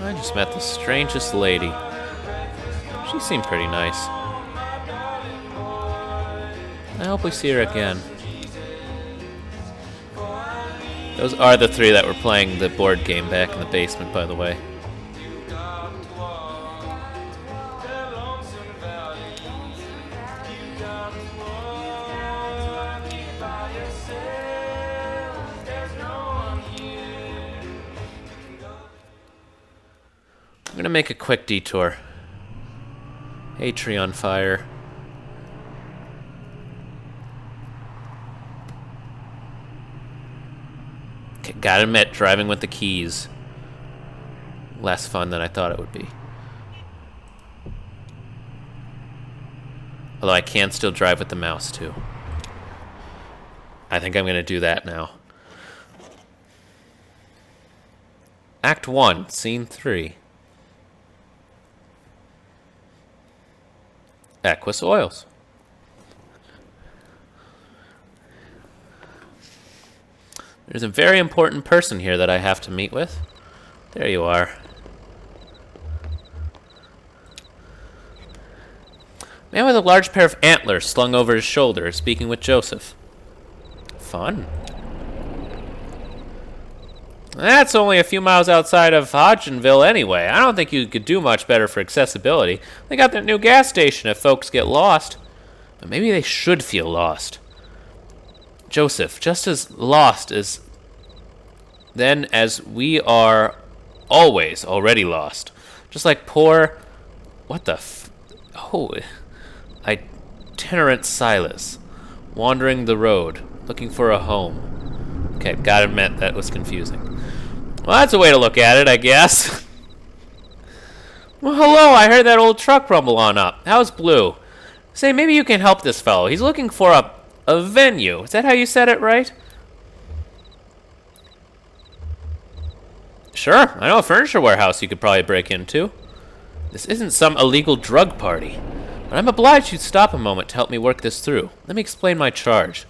I just met the strangest lady. She seemed pretty nice. I hope we see her again. Those are the three that were playing the board game back in the basement, by the way. I'm gonna make a quick detour. Hey, tree on fire. Gotta admit, driving with the keys, less fun than I thought it would be. Although I can still drive with the mouse too. I think I'm gonna do that now. Act 1, Scene 3. Aqueous Oils. There's a very important person here that I have to meet with. There you are. Man with a large pair of antlers slung over his shoulder is speaking with Joseph. Fun. That's only a few miles outside of Hodgenville anyway. I don't think you could do much better for accessibility. They got that new gas station if folks get lost. But maybe they should feel lost. Joseph, just as lost as then as we are always already lost. Just like poor... What the itinerant Silas, wandering the road, looking for a home. Okay, gotta admit, that was confusing. Well, that's a way to look at it, I guess. Well, hello, I heard that old truck rumble on up. How's Blue? Say, maybe you can help this fellow. He's looking for a venue. Is that how you said it right? Sure, I know a furniture warehouse you could probably break into. This isn't some illegal drug party, but I'm obliged you'd stop a moment to help me work this through. Let me explain my charge.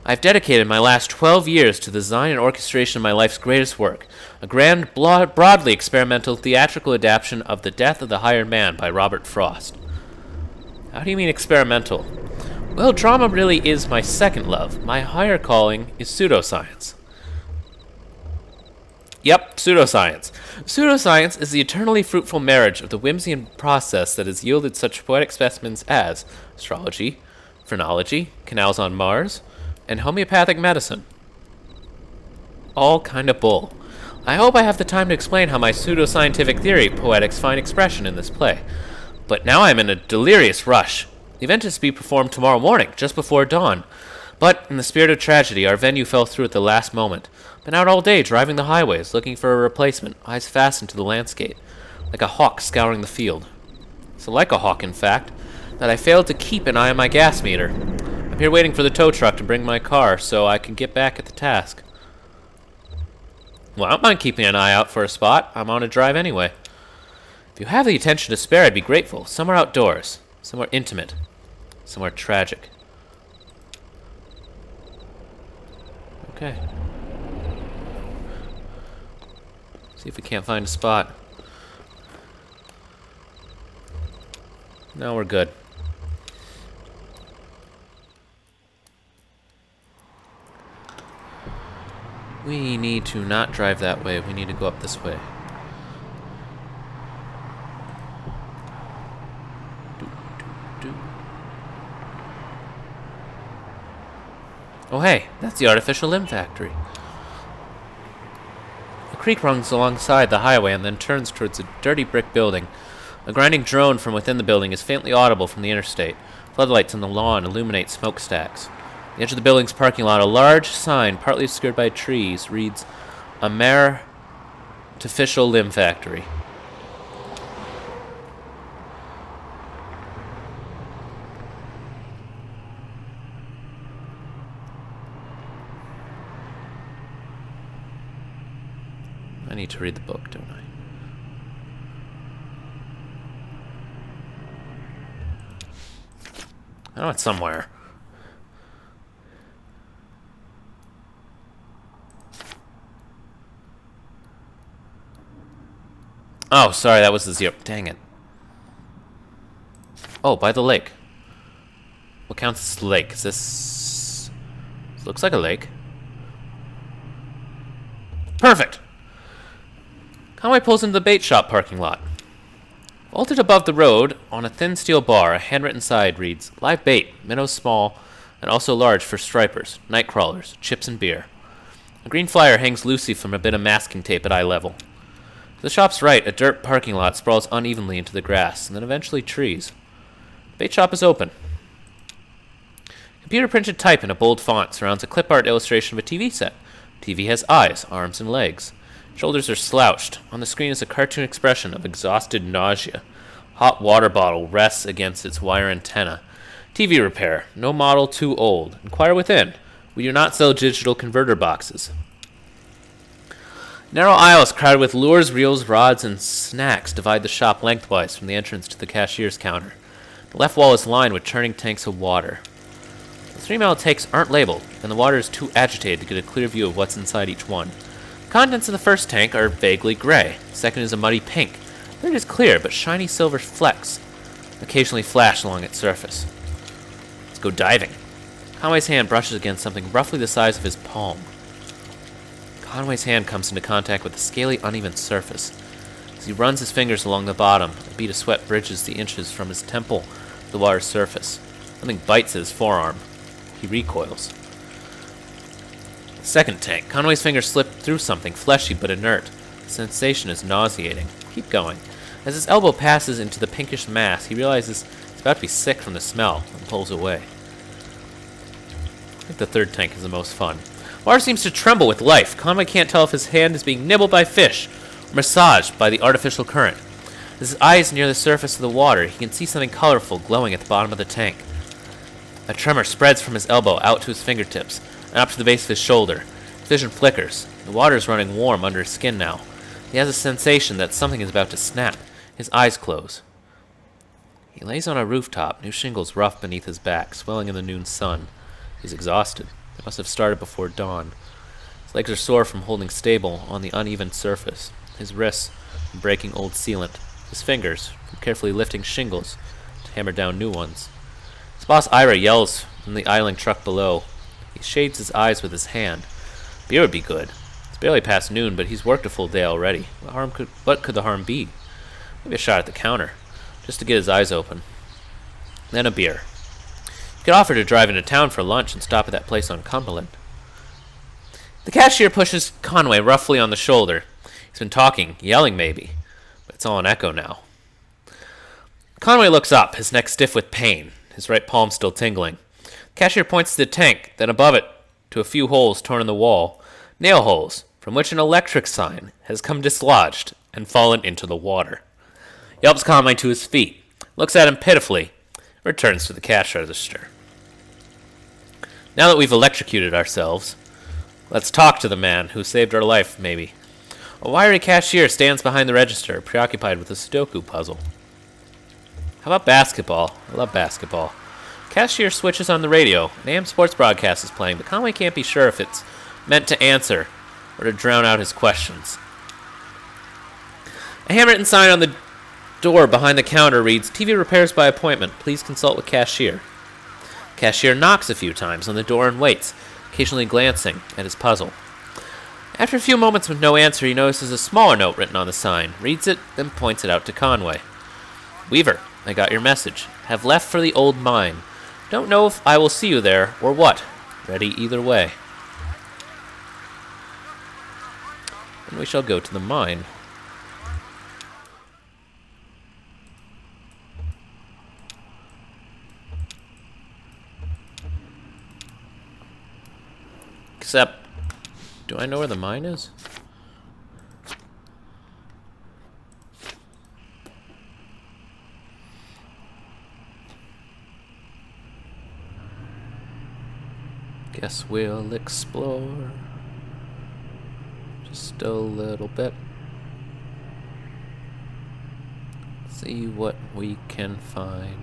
I've dedicated my last 12 years to the design and orchestration of my life's greatest work, a grand, broadly experimental theatrical adaptation of The Death of the Hired Man by Robert Frost. How do you mean experimental? Well, drama really is my second love. My higher calling is pseudoscience. Yep, pseudoscience. Pseudoscience is the eternally fruitful marriage of the whimsy and process that has yielded such poetic specimens as astrology, phrenology, canals on Mars, and homeopathic medicine. All kind of bull. I hope I have the time to explain how my pseudoscientific theory poetics find expression in this play. But now I'm in a delirious rush. The event is to be performed tomorrow morning, just before dawn. But, in the spirit of tragedy, our venue fell through at the last moment. Been out all day driving the highways, looking for a replacement, eyes fastened to the landscape, like a hawk scouring the field. So like a hawk, in fact, that I failed to keep an eye on my gas meter. I'm here waiting for the tow truck to bring my car so I can get back at the task. Well, I don't mind keeping an eye out for a spot. I'm on a drive anyway. If you have the attention to spare, I'd be grateful. Somewhere outdoors. Somewhere intimate. Somewhere tragic. Okay. See if we can't find a spot. No, we're good. We need to not drive that way. We need to go up this way. Oh, hey, that's the artificial limb factory. A creek runs alongside the highway and then turns towards a dirty brick building. A grinding drone from within the building is faintly audible from the interstate. Floodlights on the lawn illuminate smokestacks. At the edge of the building's parking lot, a large sign, partly obscured by trees, reads, Artificial Limb Factory. I need to read the book, don't I? I know it's somewhere. Oh, sorry, that was the 0. Dang it. Oh, by the lake. What counts as lake? Is this... looks like a lake. Perfect! Conway pulls into the bait shop parking lot. Vaulted above the road, on a thin steel bar, a handwritten sign reads, Live bait, minnows small, and also large for stripers, night crawlers, chips and beer. A green flyer hangs loosely from a bit of masking tape at eye level. To the shop's right, a dirt parking lot sprawls unevenly into the grass, and then eventually trees. The bait shop is open. Computer-printed type in a bold font surrounds a clip art illustration of a TV set. TV has eyes, arms, and legs. Shoulders are slouched. On the screen is a cartoon expression of exhausted nausea. Hot water bottle rests against its wire antenna. TV repair. No model too old. Inquire within. We do not sell digital converter boxes. Narrow aisles crowded with lures, reels, rods, and snacks divide the shop lengthwise from the entrance to the cashier's counter. The left wall is lined with churning tanks of water. The 3-ml tanks aren't labeled, and the water is too agitated to get a clear view of what's inside each one. The contents of the first tank are vaguely gray. The second is a muddy pink. The third is clear, but shiny silver flecks occasionally flash along its surface. Let's go diving. Conway's hand brushes against something roughly the size of his palm. Conway's hand comes into contact with a scaly, uneven surface. As he runs his fingers along the bottom, a bead of sweat bridges the inches from his temple to the water's surface. Something bites at his forearm. He recoils. The second tank. Conway's fingers slip through something fleshy but inert. The sensation is nauseating. Keep going. As his elbow passes into the pinkish mass, he realizes he's about to be sick from the smell and pulls away. I think the third tank is the most fun. Water seems to tremble with life. Conway can't tell if his hand is being nibbled by fish or massaged by the artificial current. As his eye is near the surface of the water, he can see something colorful glowing at the bottom of the tank. A tremor spreads from his elbow out to his fingertips and up to the base of his shoulder. His vision flickers. The water is running warm under his skin now. He has a sensation that something is about to snap. His eyes close. He lays on a rooftop, new shingles rough beneath his back, swelling in the noon sun. He's exhausted. It must have started before dawn. His legs are sore from holding stable on the uneven surface. His wrists from breaking old sealant. His fingers from carefully lifting shingles to hammer down new ones. His boss Ira yells from the idling truck below. He shades his eyes with his hand. Beer would be good. It's barely past noon, but he's worked a full day already. What could the harm be? Maybe a shot at the counter, just to get his eyes open. Then a beer. He could offer to drive into town for lunch and stop at that place on Cumberland. The cashier pushes Conway roughly on the shoulder. He's been talking, yelling maybe, but it's all an echo now. Conway looks up, his neck stiff with pain, his right palm still tingling. The cashier points to the tank, then above it to a few holes torn in the wall, nail holes from which an electric sign has come dislodged and fallen into the water. He helps Conway to his feet, looks at him pitifully, returns to the cash register. Now that we've electrocuted ourselves, let's talk to the man who saved our life, maybe. A wiry cashier stands behind the register, preoccupied with a Sudoku puzzle. How about basketball? I love basketball. Cashier switches on the radio. An AM sports broadcast is playing, but Conway can't be sure if it's meant to answer or to drown out his questions. A handwritten sign on the door behind the counter reads, TV repairs by appointment. Please consult with cashier. Cashier knocks a few times on the door and waits, occasionally glancing at his puzzle. After a few moments with no answer, he notices a smaller note written on the sign, reads it, then points it out to Conway. Weaver, I got your message. Have left for the old mine. Don't know if I will see you there or what. Ready either way. And we shall go to the mine. Except, do I know where the mine is? Guess we'll explore just a little bit. See what we can find.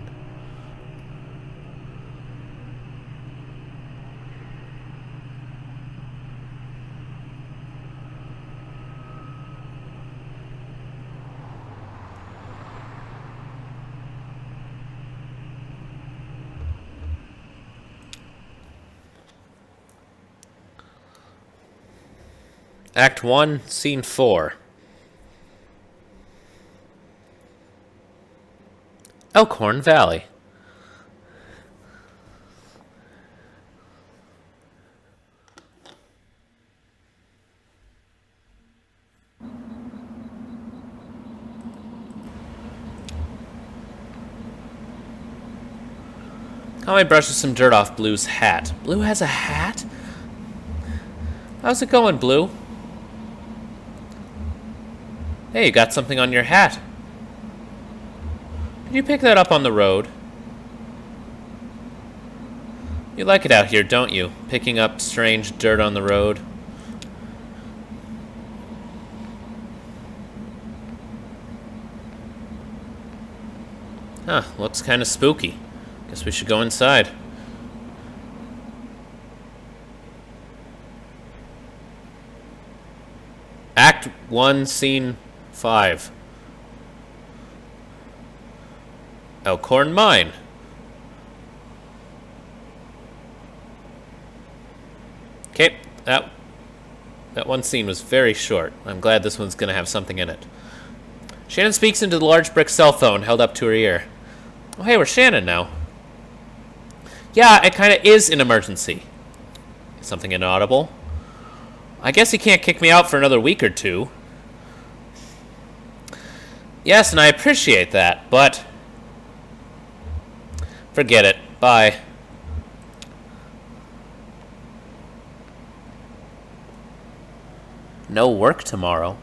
Act 1, Scene 4. Elkhorn Valley. Conway brushes some dirt off Blue's hat. Blue has a hat? How's it going, Blue? Hey, you got something on your hat. Did you pick that up on the road? You like it out here, don't you? Picking up strange dirt on the road. Huh, looks kind of spooky. Guess we should go inside. Act 1, Scene 5. Elkhorn Mine. Okay, that one scene was very short. I'm glad this one's going to have something in it. Shannon speaks into the large brick cell phone held up to her ear. Oh, hey, we're Shannon now. Yeah, it kind of is an emergency. Something inaudible. I guess he can't kick me out for another week or two. Yes, and I appreciate that, but... forget it. Bye. No work tomorrow.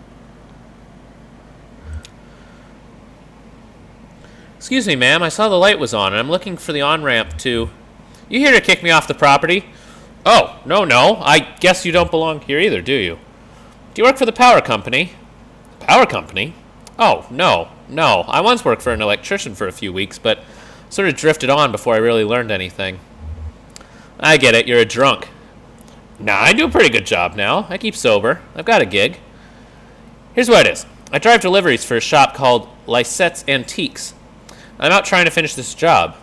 Excuse me, ma'am. I saw the light was on, and I'm looking for the on-ramp to... You here to kick me off the property? Oh, no. I guess you don't belong here either, do you? Do you work for the power company? Power company? Oh, no. I once worked for an electrician for a few weeks, but sort of drifted on before I really learned anything. I get it. You're a drunk. Nah, I do a pretty good job now. I keep sober. I've got a gig. Here's what it is. I drive deliveries for a shop called Lysette's Antiques. I'm out trying to finish this job.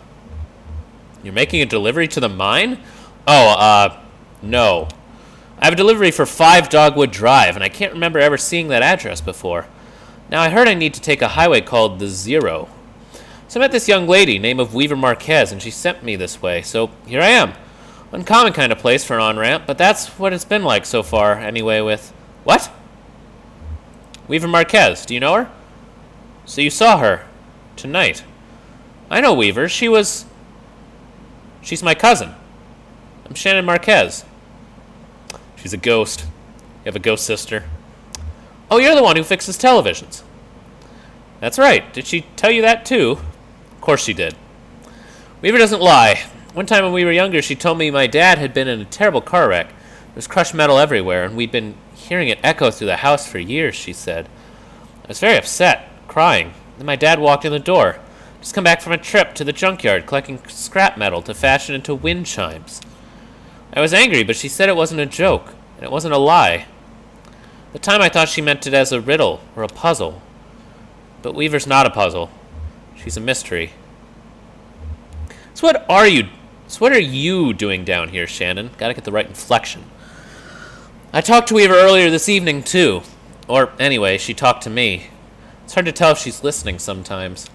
You're making a delivery to the mine? Oh, no. I have a delivery for 5 Dogwood Drive, and I can't remember ever seeing that address before. Now, I heard I need to take a highway called the Zero. So I met this young lady named of Weaver Marquez, and she sent me this way, so here I am. Uncommon kind of place for an on-ramp, but that's what it's been like so far, anyway, with... What? Weaver Marquez, do you know her? So you saw her. Tonight. I know Weaver, she's my cousin. I'm Shannon Marquez. She's a ghost. You have a ghost sister. Oh, you're the one who fixes televisions. That's right. Did she tell you that too? Of course she did. Weaver doesn't lie. One time when we were younger, she told me my dad had been in a terrible car wreck. There was crushed metal everywhere, and we'd been hearing it echo through the house for years, she said. I was very upset, crying. Then my dad walked in the door. Just come back from a trip to the junkyard collecting scrap metal to fashion into wind chimes. I was angry, but she said it wasn't a joke, and it wasn't a lie. At the time I thought she meant it as a riddle or a puzzle. But Weaver's not a puzzle. She's a mystery. So what are you doing down here, Shannon? Gotta get the right inflection. I talked to Weaver earlier this evening, too. Or, anyway, she talked to me. It's hard to tell if she's listening sometimes.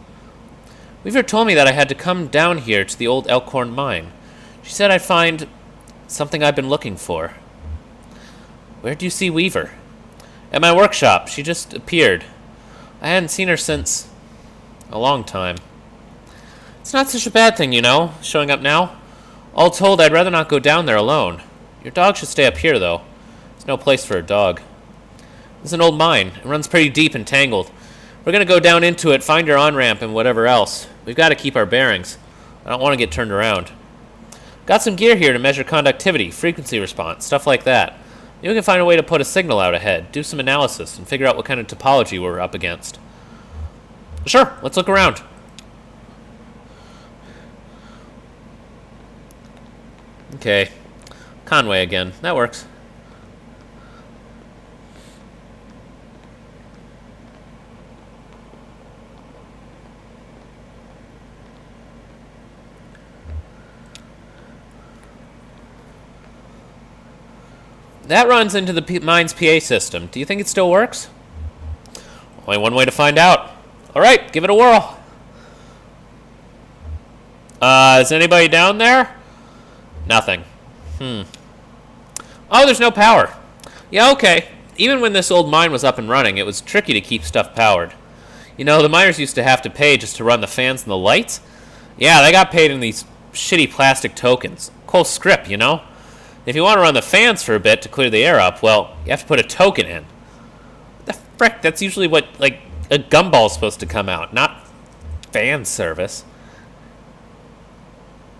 Weaver told me that I had to come down here to the old Elkhorn mine. She said I'd find something I've been looking for. Where'd you see Weaver? At my workshop. She just appeared. I hadn't seen her since a long time. It's not such a bad thing, you know, showing up now. All told, I'd rather not go down there alone. Your dog should stay up here, though. There's no place for a dog. It's an old mine. It runs pretty deep and tangled. We're going to go down into it, find your on-ramp, and whatever else. We've got to keep our bearings. I don't want to get turned around. Got some gear here to measure conductivity, frequency response, stuff like that. Maybe we can find a way to put a signal out ahead, do some analysis, and figure out what kind of topology we're up against. Sure, let's look around. Okay. Conway again. That works. That runs into the mine's PA system. Do you think it still works? Only one way to find out. All right, give it a whirl. Is anybody down there? Nothing. Oh, there's no power. Yeah, okay. Even when this old mine was up and running, it was tricky to keep stuff powered. You know, the miners used to have to pay just to run the fans and the lights. Yeah, they got paid in these shitty plastic tokens. Cool script, you know? If you want to run the fans for a bit to clear the air up, well, you have to put a token in. The frick, that's usually what, like, a gumball's supposed to come out, not fan service.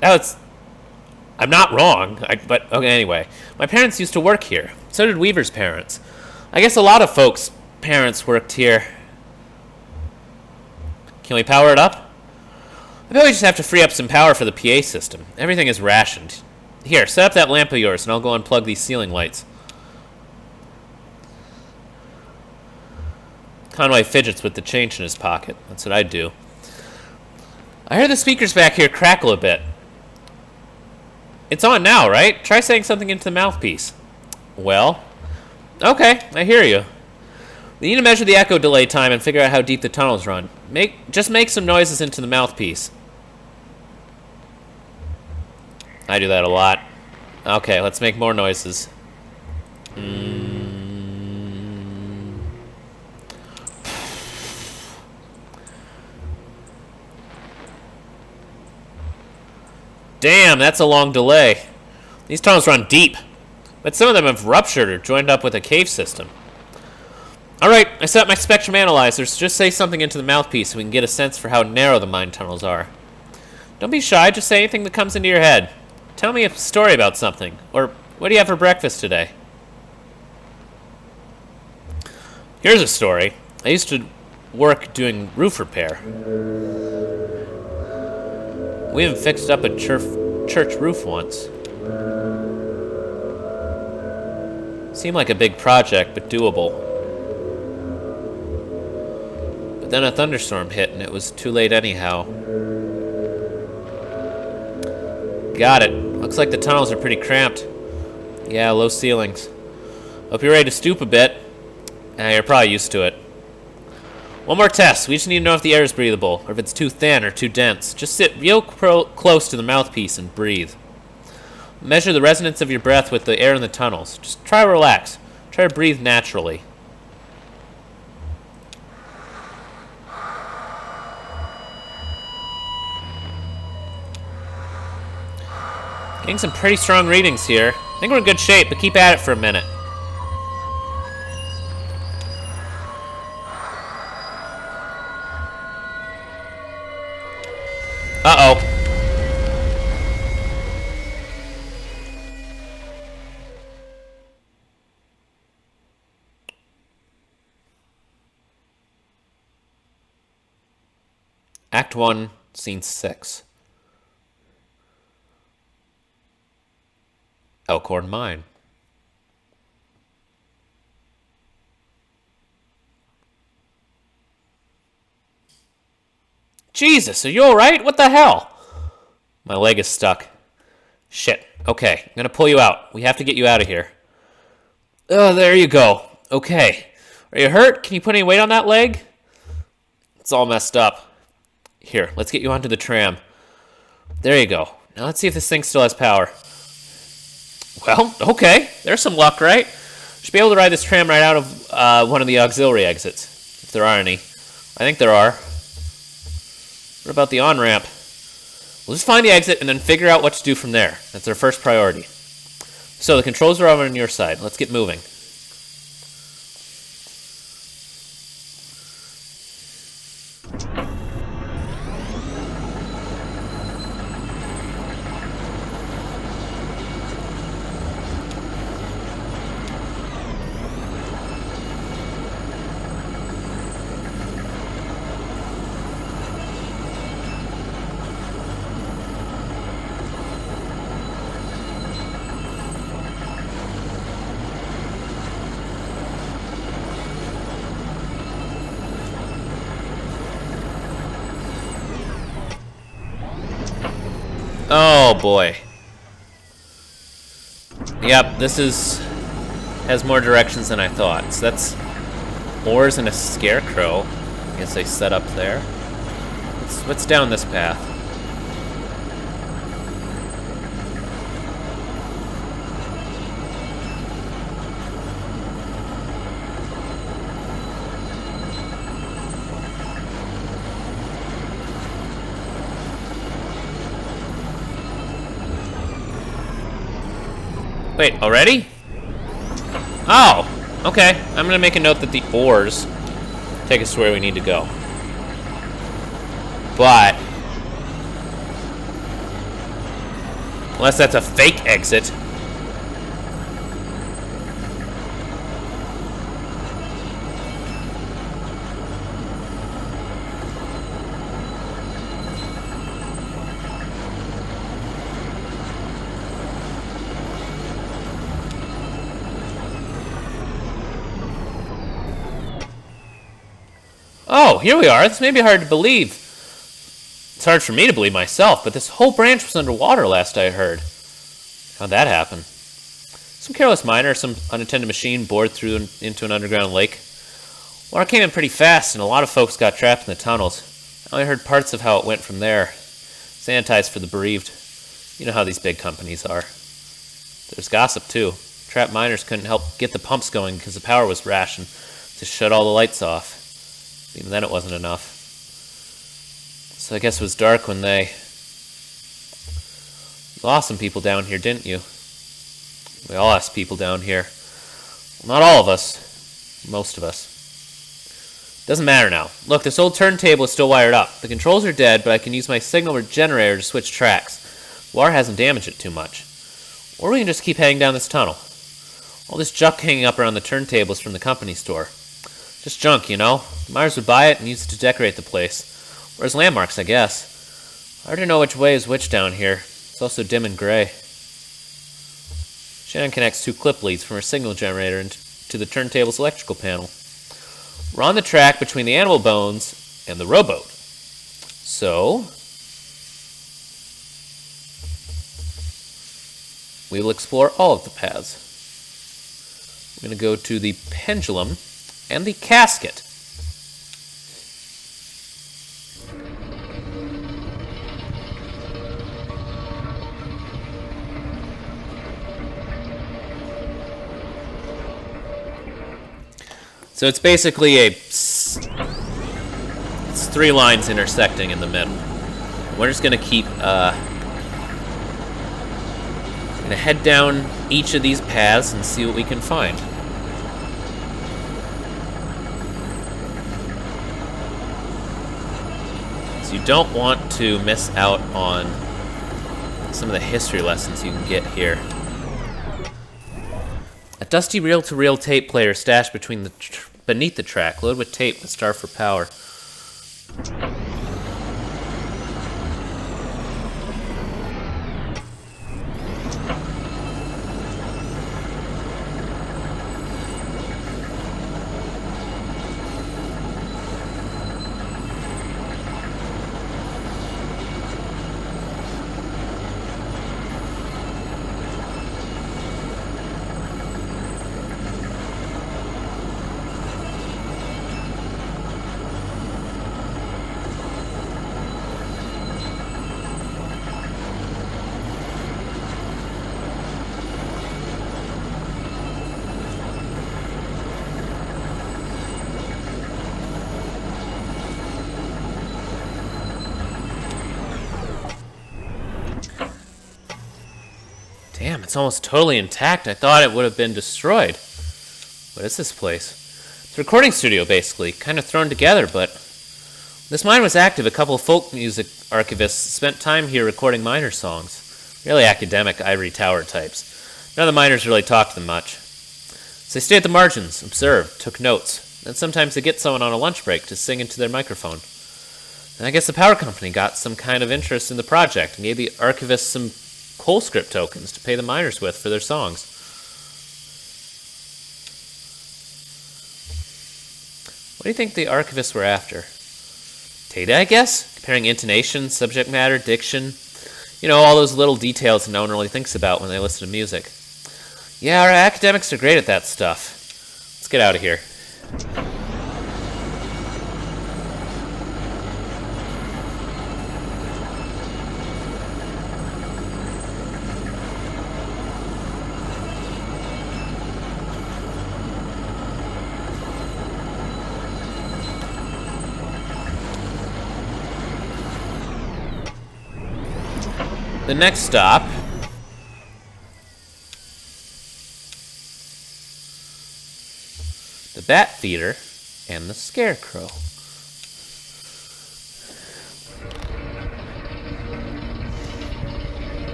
I'm not wrong, but okay, anyway. My parents used to work here. So did Weaver's parents. I guess a lot of folks' parents worked here. Can we power it up? I bet we just have to free up some power for the PA system. Everything is rationed. Here, set up that lamp of yours, and I'll go unplug these ceiling lights. Conway fidgets with the change in his pocket. That's what I'd do. I heard the speakers back here crackle a bit. It's on now, right? Try saying something into the mouthpiece. Well, okay, I hear you. We need to measure the echo delay time and figure out how deep the tunnels run. Just make some noises into the mouthpiece. I do that a lot. Okay, let's make more noises. Damn, that's a long delay. These tunnels run deep, but some of them have ruptured or joined up with a cave system. Alright, I set up my spectrum analyzers. Just say something into the mouthpiece so we can get a sense for how narrow the mine tunnels are. Don't be shy, just say anything that comes into your head. Tell me a story about something. Or, what do you have for breakfast today? Here's a story. I used to work doing roof repair. We even fixed up a church roof once. Seemed like a big project, but doable. But then a thunderstorm hit, and it was too late anyhow. Got it. Looks like the tunnels are pretty cramped. Yeah, low ceilings. Hope you're ready to stoop a bit. You're probably used to it. One more test. We just need to know if the air is breathable, or if it's too thin or too dense. Just sit real close to the mouthpiece and breathe. Measure the resonance of your breath with the air in the tunnels. Just try to relax. Try to breathe naturally. Getting some pretty strong readings here. I think we're in good shape, but keep at it for a minute. Uh-oh. Act 1, Scene 6. Elkhorn Mine. Jesus, are you alright? What the hell? My leg is stuck. Shit. Okay, I'm gonna pull you out. We have to get you out of here. Oh, there you go. Okay. Are you hurt? Can you put any weight on that leg? It's all messed up. Here, let's get you onto the tram. There you go. Now let's see if this thing still has power. Well, okay. There's some luck, right? Should be able to ride this tram right out of one of the auxiliary exits, if there are any. I think there are. What about the on-ramp? We'll just find the exit and then figure out what to do from there. That's our first priority. So the controls are over on your side. Let's get moving. Oh boy. Yep, this has more directions than I thought. So that's oars and a scarecrow. I guess they set up there. What's down this path? Wait, already? Oh, okay. I'm gonna make a note that the oars take us to where we need to go. But unless that's a fake exit. Oh, here we are. This may be hard to believe. It's hard for me to believe myself, but this whole branch was underwater last I heard. How'd that happen? Some careless miner, some unattended machine bored through into an underground lake. Water came in pretty fast, and a lot of folks got trapped in the tunnels. I only heard parts of how it went from there. Sanitized for the bereaved. You know how these big companies are. There's gossip, too. Trapped miners couldn't help get the pumps going because the power was rationed to shut all the lights off. Even then it wasn't enough. So I guess it was dark when they lost some people down here, didn't you? We all lost people down here. Well, not all of us. Most of us. Doesn't matter now. Look, this old turntable is still wired up. The controls are dead, but I can use my signal generator to switch tracks. Water hasn't damaged it too much. Or we can just keep heading down this tunnel. All this junk hanging up around the turntables from the company store. Just junk, you know? The miners would buy it and use it to decorate the place. Or as landmarks, I guess. Hard to know which way is which down here. It's also dim and gray. Shannon connects two clip leads from her signal generator to the turntable's electrical panel. We're on the track between the animal bones and the rowboat. So we will explore all of the paths. We're going to go to the pendulum and the casket. So it's basically it's three lines intersecting in the middle. We're just gonna keep gonna head down each of these paths and see what we can find. So you don't want to miss out on some of the history lessons you can get here. A dusty reel-to-reel tape player stashed beneath the track, loaded with tape and star for power. Damn, it's almost totally intact. I thought it would have been destroyed. What is this place? It's a recording studio, basically. Kind of thrown together, but... This mine was active. A couple of folk music archivists spent time here recording miner songs. Really academic ivory tower types. None of the miners really talked to them much. So they stayed at the margins, observed, took notes. Then sometimes they get someone on a lunch break to sing into their microphone. And I guess the power company got some kind of interest in the project and gave the archivists some coal script tokens to pay the miners with for their songs. What do you think the archivists were after? Data, I guess? Comparing intonation, subject matter, diction. You know, all those little details no one really thinks about when they listen to music. Yeah, our academics are great at that stuff. Let's get out of here. The next stop the bat feeder and the scarecrow.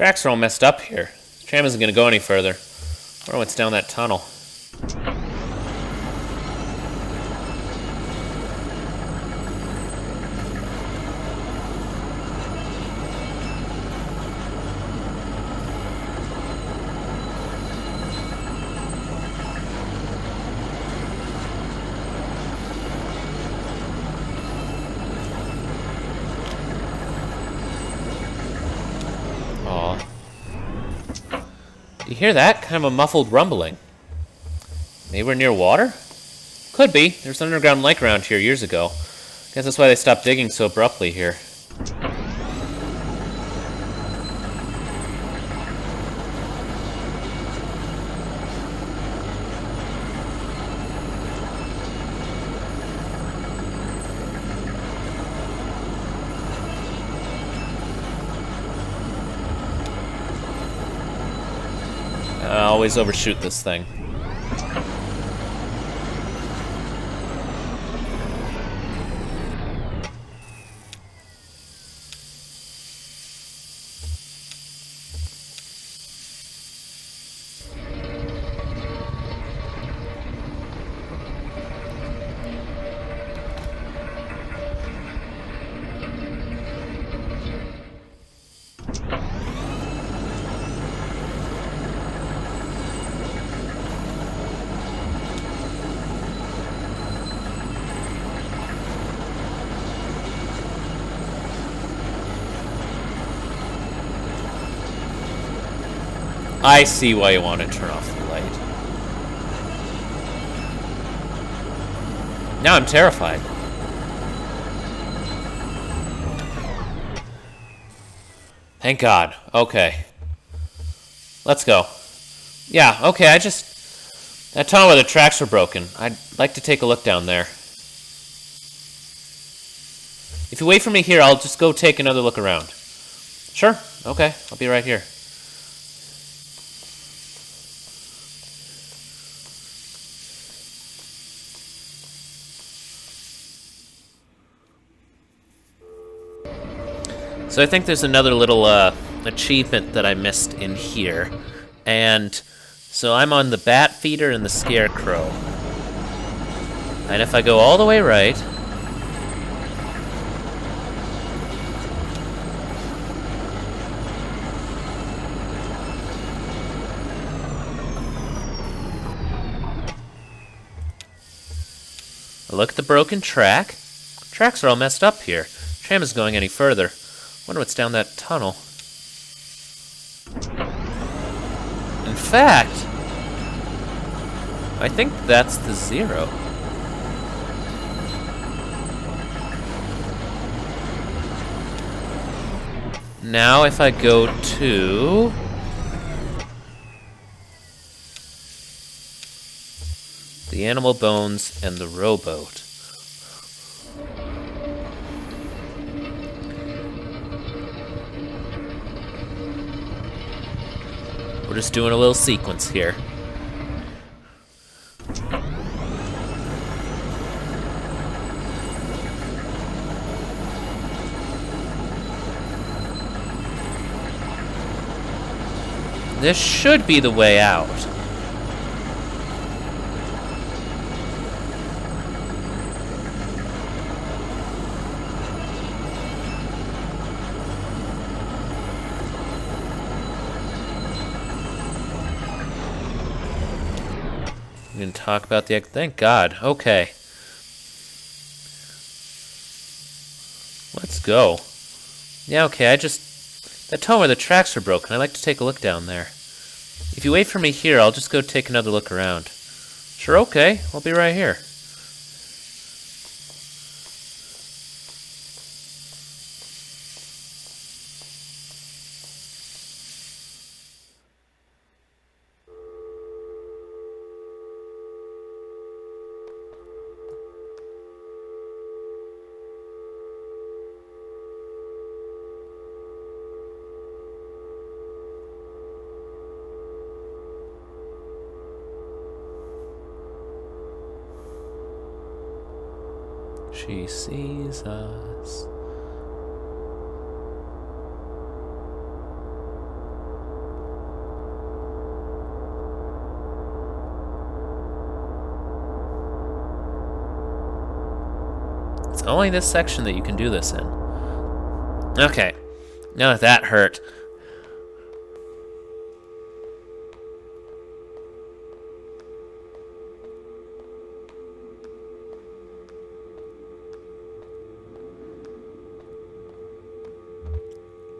Tracks are all messed up here. This tram isn't going to go any further. I wonder what's down that tunnel. You hear that? Kind of a muffled rumbling. Maybe we're near water? Could be. There's an underground lake around here years ago. Guess that's why they stopped digging so abruptly here. I always overshoot this thing. I see why you want to turn off the light. Now I'm terrified. Thank God. Okay. Let's go. Yeah, okay, that tunnel where the tracks were broken. I'd like to take a look down there. If you wait for me here, I'll just go take another look around. Sure. Okay, I'll be right here. So I think there's another little achievement that I missed in here. And so I'm on the bat feeder and the scarecrow. And if I go all the way right... I look at the broken track. Tracks are all messed up here. Tram isn't going any further. Wonder what's down that tunnel. In fact, I think that's the 0. Now if I go to... the animal bones and the rowboat. We're just doing a little sequence here. This should be the way out. We can talk about the... Thank God. Okay. Let's go. Yeah, okay, that tunnel where the tracks are broken, I'd like to take a look down there. If you wait for me here, I'll just go take another look around. Sure, okay. I'll be right here. She sees us. It's only this section that you can do this in. Okay, now that hurt.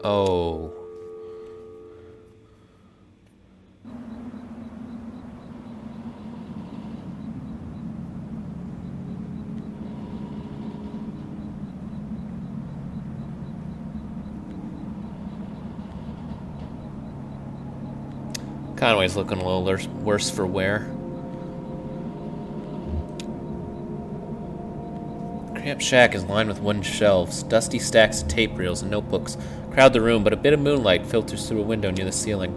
Oh. Conway's looking a little worse for wear. Cramped shack is lined with wooden shelves. Dusty stacks of tape reels and notebooks crowd the room, but a bit of moonlight filters through a window near the ceiling.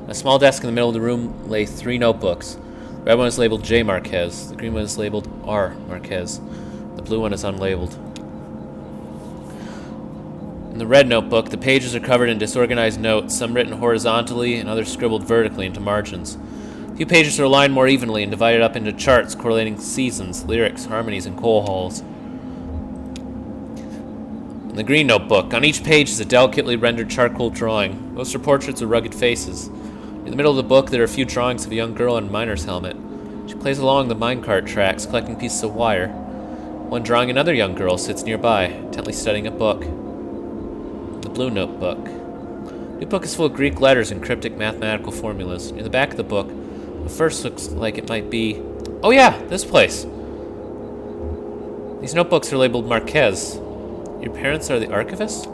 On a small desk in the middle of the room lay 3 notebooks. The red one is labeled J. Marquez. The green one is labeled R. Marquez. The blue one is unlabeled. In the red notebook, the pages are covered in disorganized notes, some written horizontally and others scribbled vertically into margins. A few pages are aligned more evenly and divided up into charts correlating seasons, lyrics, harmonies, and coal halls. In the green notebook, on each page is a delicately rendered charcoal drawing. Most are portraits of rugged faces. In the middle of the book, there are a few drawings of a young girl in a miner's helmet. She plays along the minecart tracks, collecting pieces of wire. One drawing another young girl sits nearby, intently studying a book. The blue notebook. The book is full of Greek letters and cryptic mathematical formulas. Near the back of the book, the first looks like it might be... Oh yeah, this place! These notebooks are labeled Marquez. Your parents are the archivists?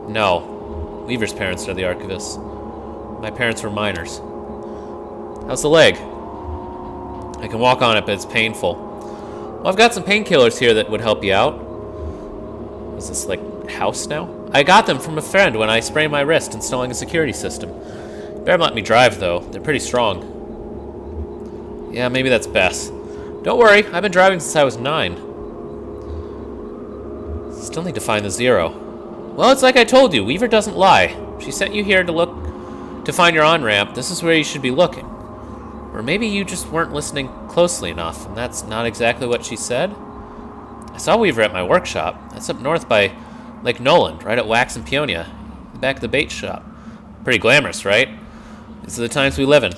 No. Weaver's parents are the archivists. My parents were miners. How's the leg? I can walk on it, but it's painful. Well, I've got some painkillers here that would help you out. Is this, like, house now? I got them from a friend when I sprained my wrist installing a security system. You better let me drive, though. They're pretty strong. Yeah, maybe that's best. Don't worry, I've been driving since I was 9. Still need to find the 0. Well, it's like I told you, Weaver doesn't lie. She sent you here to find your on-ramp. This is where you should be looking. Or maybe you just weren't listening closely enough, and that's not exactly what she said. I saw Weaver at my workshop. That's up north by Lake Noland, right at Wax and Peonia, the back of the bait shop. Pretty glamorous, right? These are the times we live in.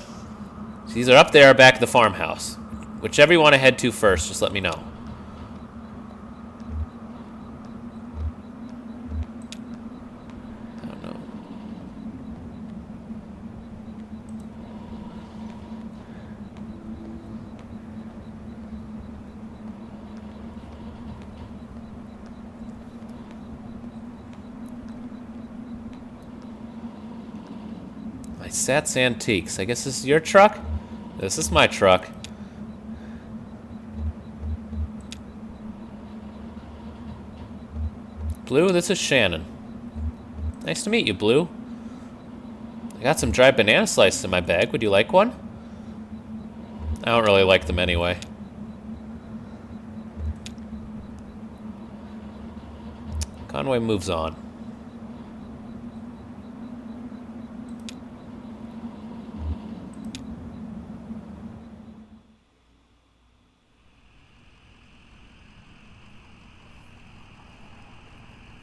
She's either up there or back at the farmhouse. Whichever you want to head to first, just let me know. Sats Antiques. I guess this is your truck? This is my truck. Blue, this is Shannon. Nice to meet you, Blue. I got some dried banana slices in my bag. Would you like one? I don't really like them anyway. Conway moves on.